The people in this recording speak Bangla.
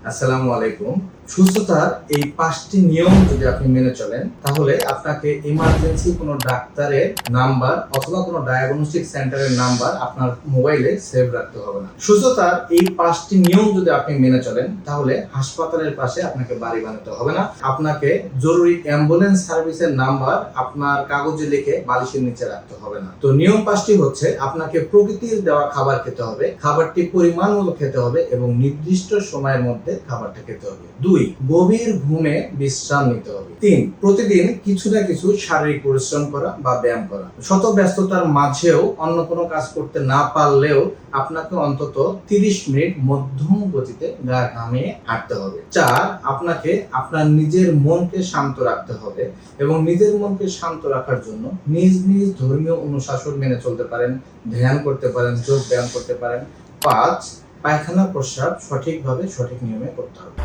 আসসালামু আলাইকুম। সুস্থতার এই 5টি নিয়ম যদি আপনি মেনে চলেন, তাহলে আপনাকে ইমার্জেন্সি কোনো ডাক্তারের নাম্বার অথবা কোনো ডায়াগনস্টিক সেন্টারের নাম্বার আপনার মোবাইলে সেভ রাখতে হবে না। সুস্থতার এই 5টি নিয়ম যদি আপনি মেনে চলেন, তাহলে হাসপাতালের পাশে আপনাকে বাড়ি বানাতে হবে না। আপনাকে জরুরি অ্যাম্বুলেন্স সার্ভিসের নাম্বার আপনার কাগজে লিখে বালিশের নিচে রাখতে হবে না। তো নিয়ম 5টি হচ্ছে, আপনাকে প্রকৃতির দেওয়া খাবার খেতে হবে, খাবারটি পরিমাণ মতো খেতে হবে এবং নির্দিষ্ট সময়ের মধ্যে খাবারটা খেতে হবে। 2, গভীর ঘুমে বিশ্রাম নিতে হবে। 3, প্রতিদিন কিছু না কিছু শারীরিক পরিশ্রম করা বা ব্যায়াম করা। শত ব্যস্ততার মাঝেও অন্য কোনো কাজ করতে না পারলেও আপনাকে অন্তত 30 মিনিট মধ্যম গতিতে গা ঘামিয়ে হাঁটতে হবে। 4, আপনাকে আপনার নিজের মনকে শান্ত রাখতে হবে এবং নিজের মনকে শান্ত রাখার জন্য নিজ নিজ ধর্মীয় অনুশাসন মেনে চলতে পারেন, ধ্যান করতে পারেন, যোগ ব্যায়াম করতে পারেন। 5, পায়খানা প্রস্রাব সঠিকভাবে সঠিক নিয়মে করতে হবে।